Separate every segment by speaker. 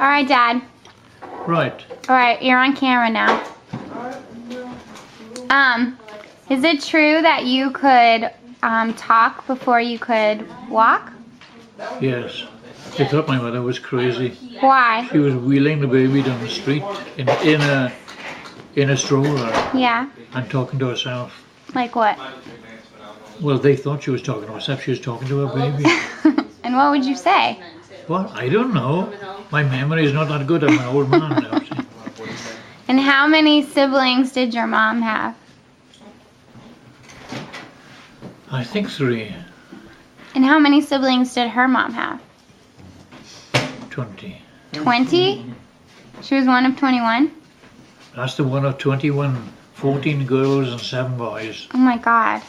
Speaker 1: right, Dad.
Speaker 2: Right.
Speaker 1: All right, you're on camera now. Is it true that you could talk before you could walk?
Speaker 2: Yes. They thought my mother was crazy.
Speaker 1: Why?
Speaker 2: She was wheeling the baby down the street in a stroller
Speaker 1: Yeah.
Speaker 2: and talking to herself.
Speaker 1: Like what?
Speaker 2: Well, they thought she was talking to herself. She was talking to her baby.
Speaker 1: And what would you say?
Speaker 2: Well, I don't know. My memory is not that good. I'm an old man now. See.
Speaker 1: And how many siblings did your mom have?
Speaker 2: I think 3.
Speaker 1: And how many siblings did her mom have?
Speaker 2: 20.
Speaker 1: 20? She was one of 21?
Speaker 2: That's the one of 21. 14 girls and 7 boys.
Speaker 1: Oh my God.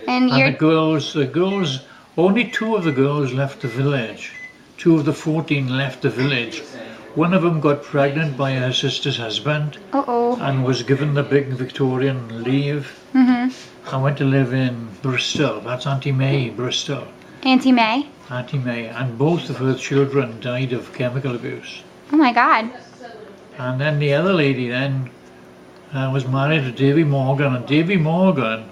Speaker 1: And
Speaker 2: And
Speaker 1: you're...
Speaker 2: the girls, only 2 of the girls left the village. 2 of the 14 left the village. One of them got pregnant by her sister's husband
Speaker 1: Uh-oh.
Speaker 2: and was given the big Victorian leave.
Speaker 1: Mm-hmm.
Speaker 2: I went to live in Bristol. That's Auntie May, Bristol.
Speaker 1: Auntie May?
Speaker 2: Auntie May. And both of her children died of chemical abuse.
Speaker 1: Oh my God.
Speaker 2: And then the other lady then was married to Davy Morgan, and Davy Morgan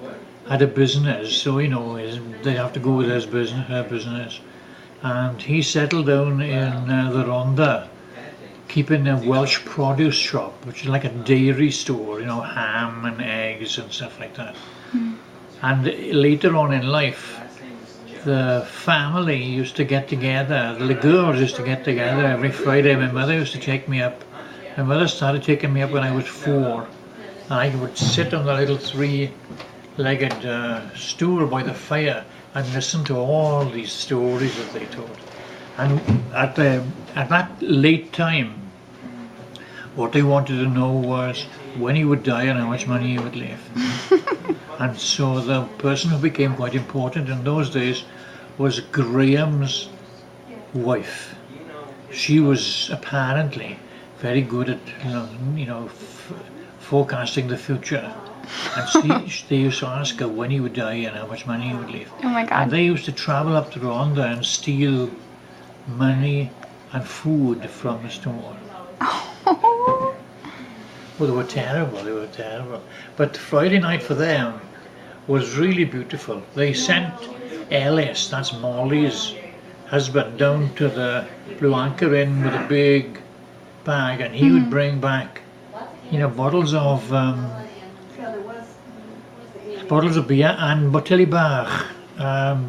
Speaker 2: had a business, so you know they have to go with his business, her business. And he settled down in the Rhondda, keeping a Welsh produce shop, which is like a dairy store, you know, ham and eggs and stuff like that. And later on in life, the family used to get together, the girls used to get together every Friday. My mother used to take me up. My mother started taking me up when I was 4. And I would sit on the little 3-legged stool by the fire and listen to all these stories that they told. And at that late time, what they wanted to know was when he would die and how much money he would leave. And so the person who became quite important in those days was Graham's wife. She was apparently very good at forecasting the future. And they used to ask her when he would die and how much money he would leave.
Speaker 1: Oh my God.
Speaker 2: And they used to travel up to Rhondda and steal money and food from the store. Well, they were terrible. But Friday night for them was really beautiful. They sent Ellis, that's Molly's husband, down to the Blue Anchor Inn with a big bag, and he would bring back, bottles of beer and Botelli Bar,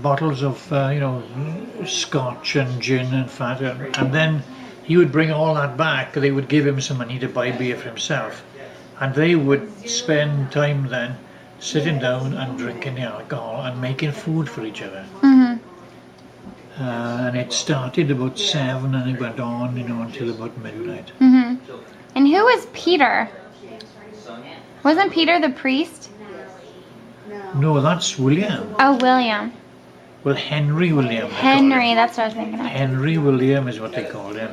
Speaker 2: bottles of scotch and gin and fat, and then he would bring all that back. They would give him some money to buy beer for himself, and they would spend time then sitting down and drinking the alcohol and making food for each other. And it started about 7 and it went on, until about midnight.
Speaker 1: And who was Peter? Wasn't Peter the priest?
Speaker 2: No, that's William.
Speaker 1: Oh, William.
Speaker 2: Well, Henry William. they called
Speaker 1: Henry,
Speaker 2: him.
Speaker 1: that's what I was thinking of.
Speaker 2: Henry William is what they called him,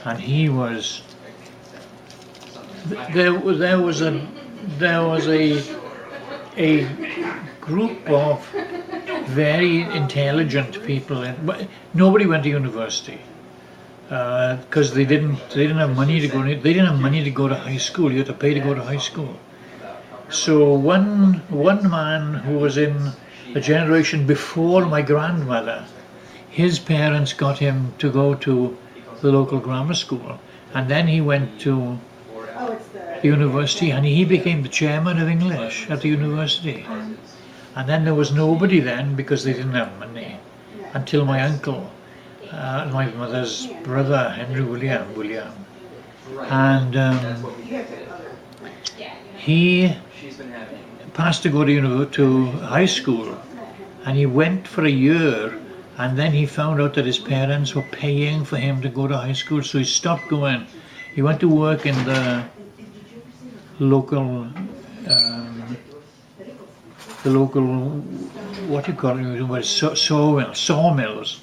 Speaker 2: and he was. There was a group of very intelligent people. Nobody went to university because they didn't have money to go. They didn't have money to go to high school. You had to pay to go to high school. So one man who was in a generation before my grandmother, his parents got him to go to the local grammar school, and then he went to the university and he became the chairman of English at the university. And then there was nobody then because they didn't have money until my uncle, my mother's brother, Henry William, and he passed to go to high school, and he went for a year, and then he found out that his parents were paying for him to go to high school, so he stopped going. He went to work in the local, what do you call it? Sawmills.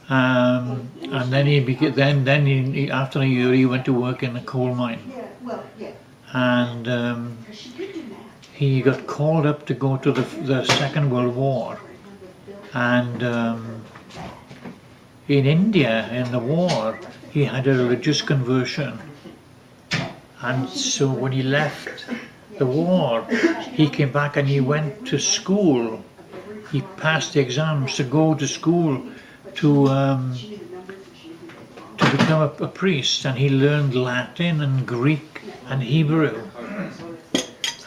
Speaker 2: And then he after a year he went to work in a coal mine. And he got called up to go to the Second World War, and in India in the war, he had a religious conversion. And so when he left the war, he came back and he went to school. He passed the exams to go to school to become a priest, and he learned Latin and Greek and Hebrew.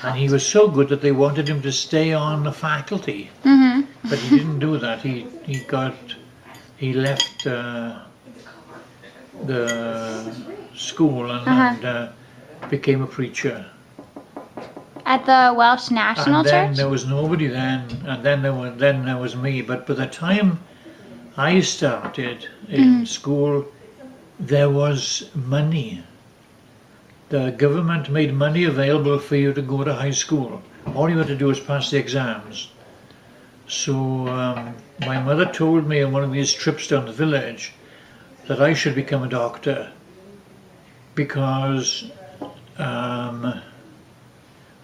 Speaker 2: And he was so good that they wanted him to stay on the faculty.
Speaker 1: Mhm.
Speaker 2: But he didn't do that. He left the school and became a preacher.
Speaker 1: At the Welsh National
Speaker 2: And then
Speaker 1: Church?
Speaker 2: there was nobody then, and then there was me. But by the time I started in school, there was money. The government made money available for you to go to high school. All you had to do was pass the exams. So my mother told me on one of these trips down the village that I should become a doctor because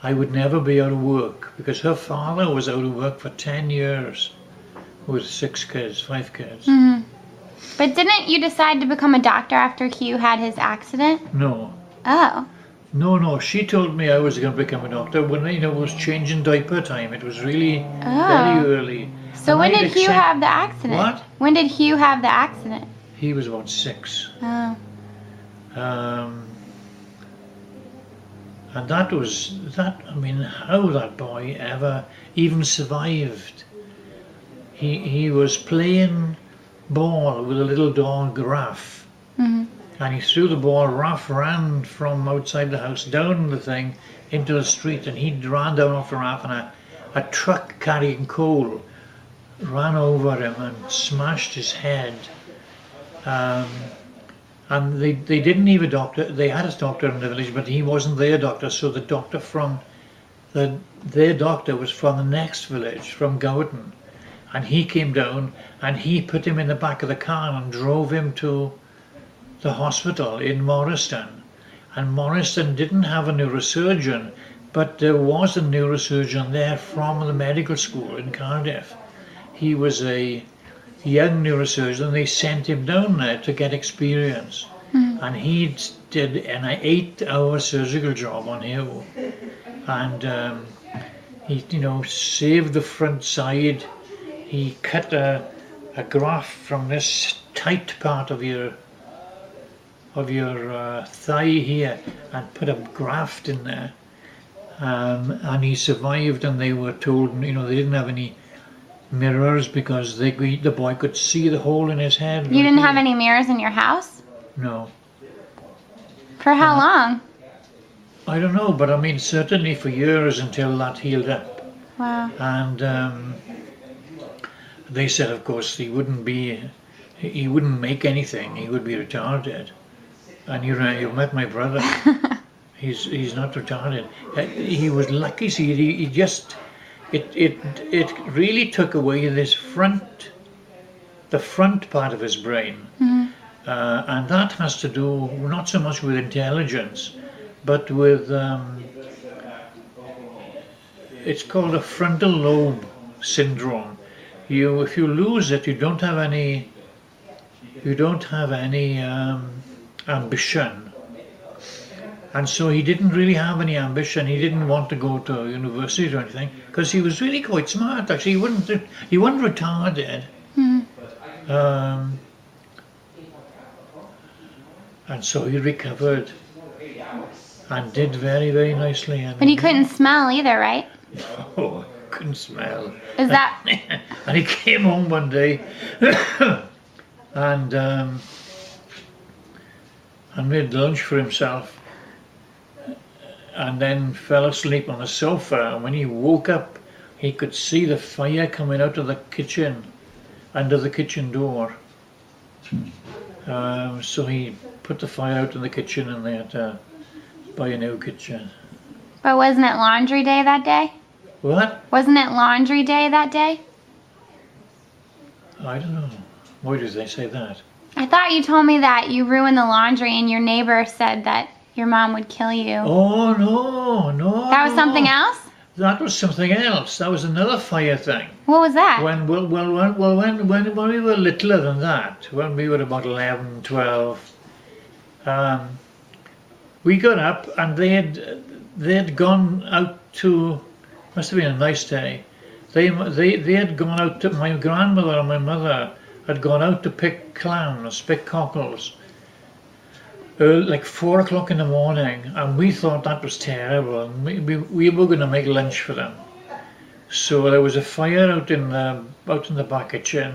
Speaker 2: I would never be out of work, because her father was out of work for 10 years with 5 kids.
Speaker 1: Mhm. But didn't you decide to become a doctor after Hugh had his accident?
Speaker 2: No.
Speaker 1: Oh.
Speaker 2: No, she told me I was going to become a doctor when it was changing diaper time. It was really
Speaker 1: Oh.
Speaker 2: very early.
Speaker 1: So
Speaker 2: And
Speaker 1: when
Speaker 2: I'd
Speaker 1: did Hugh
Speaker 2: accept-
Speaker 1: have the accident?
Speaker 2: What?
Speaker 1: When did Hugh have the accident?
Speaker 2: He was about 6.
Speaker 1: Oh.
Speaker 2: And that, I mean, how that boy ever even survived. He was playing ball with a little dog, Raph.
Speaker 1: Mhm.
Speaker 2: And he threw the ball. Raph ran from outside the house down the thing into the street, and he ran down after Raph, and a truck carrying coal ran over him and smashed his head. And they didn't need a doctor. They had a doctor in the village, but he wasn't their doctor. So the doctor their doctor was from the next village, from Gowden, and he came down and he put him in the back of the car and drove him to the hospital in Morriston. And Morriston didn't have a neurosurgeon, but there was a neurosurgeon there from the medical school in Cardiff. He was a young neurosurgeon, and they sent him down there to get experience. And he did an 8-hour surgical job on Hugh. And he, saved the front side. He cut a graft from this tight part of your thigh here and put a graft in there. And he survived, and they were told, they didn't have any mirrors because the boy could see the hole in his head.
Speaker 1: You didn't have any mirrors in your house?
Speaker 2: No.
Speaker 1: For how long?
Speaker 2: I don't know, but I mean, certainly for years until that healed up.
Speaker 1: Wow.
Speaker 2: And they said, of course, he wouldn't make anything. He would be retarded. And you met my brother. He's not retarded. He was lucky. See, he just it really took away the front part of his brain, and that has to do not so much with intelligence, but with it's called a frontal lobe syndrome. If you lose it, you don't have any ambition. And so he didn't really have any ambition. He didn't want to go to university or anything because he was really quite smart. Actually, he wasn't retarded. And so he recovered and did very, very nicely.
Speaker 1: But he couldn't smell either, right?
Speaker 2: Oh, couldn't smell.
Speaker 1: Is that...
Speaker 2: And he came home one day and made lunch for himself, and then fell asleep on the sofa. And when he woke up, he could see the fire coming out of the kitchen, under the kitchen door. So he put the fire out in the kitchen, and they had to buy a new kitchen.
Speaker 1: But wasn't it laundry day that day?
Speaker 2: What?
Speaker 1: Wasn't it laundry day that day?
Speaker 2: I don't know. Why did they say that?
Speaker 1: I thought you told me that you ruined the laundry and your neighbor said that your mom would kill you.
Speaker 2: Oh, no.
Speaker 1: That was something else?
Speaker 2: that was something else. That was another fire thing.
Speaker 1: What was that?
Speaker 2: When when we were littler than that, when we were about 11, 12, we got up and they had gone out to, must have been a nice day. They had gone out to, my grandmother and my mother had gone out to pick clams, pick cockles, like 4 o'clock in the morning, and we thought that was terrible. And we were going to make lunch for them. So there was a fire out in the back kitchen,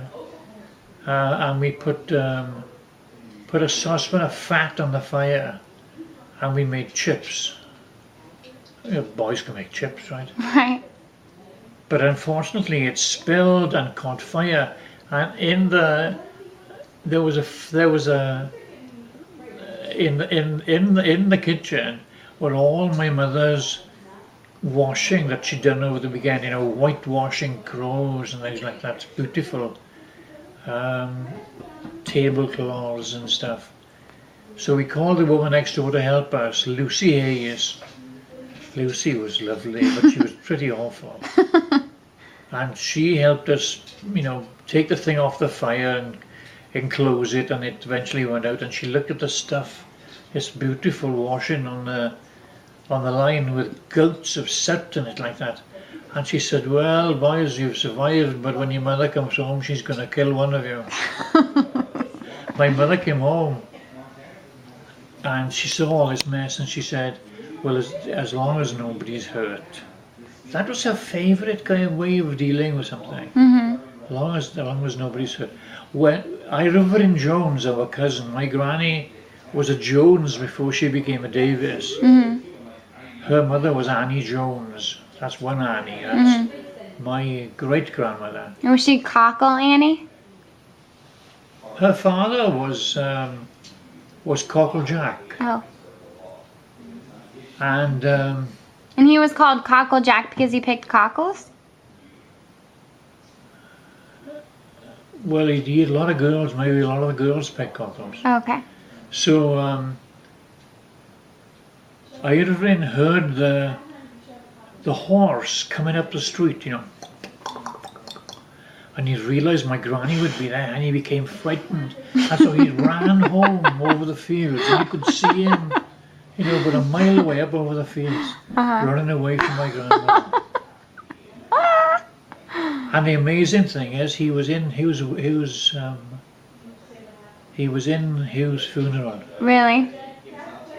Speaker 2: and we put a saucepan of fat on the fire, and we made chips. You know, boys can make chips, right?
Speaker 1: Right.
Speaker 2: But unfortunately, it spilled and caught fire, and in the kitchen were all my mother's washing that she'd done over the weekend. You know, whitewashing clothes and things like that. Beautiful tablecloths and stuff. So we called the woman next door to help us, Lucy Hayes. Lucy was lovely, but she was pretty awful. And she helped us, you know, take the thing off the fire and enclose it, and it eventually went out. And she looked at the stuff, this beautiful washing on the line with gouts of soot in it like that. And she said, "Well, boys, you've survived, but when your mother comes home, she's going to kill one of you." My mother came home and she saw all this mess, and she said, "Well, as long as nobody's hurt." That was her favourite kind of way of dealing with something.
Speaker 1: Mhm.
Speaker 2: As long as nobody's hurt. When Irene Jones, our cousin, my granny was a Jones before she became a Davis.
Speaker 1: Mhm.
Speaker 2: Her mother was Annie Jones. That's one Annie. That's my great grandmother.
Speaker 1: Was she Cockle Annie?
Speaker 2: Her father was Cockle Jack,
Speaker 1: Oh.
Speaker 2: and
Speaker 1: And he was called Cockle Jack because he picked cockles?
Speaker 2: well, he had a lot of girls. Maybe a lot of the girls picked cockles.
Speaker 1: Okay.
Speaker 2: So Irene heard the horse coming up the street, you know, and he realised my granny would be there, and he became frightened. And so he ran home over the fields, and you could see him, you know, about a mile away up over the fields, running away from my grandmother. And the amazing thing is, he was in Hugh's funeral.
Speaker 1: Really?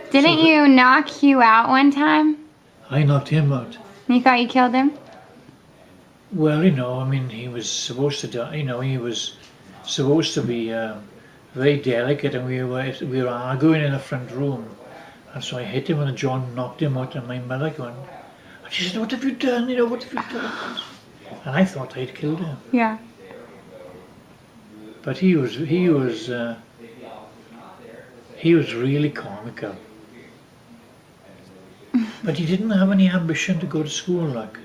Speaker 1: Didn't you knock Hugh out one time?
Speaker 2: I knocked him out.
Speaker 1: You thought you killed him?
Speaker 2: Well, you know, I mean, he was supposed to die. You know, he was supposed to be very delicate, and we were arguing in the front room, and so I hit him on the jaw and knocked him out. And my mother going, and she said, "What have you done? You know, what have you done?" And I thought I'd killed him,
Speaker 1: Yeah.
Speaker 2: but he was really comical. But he didn't have any ambition to go to school, like.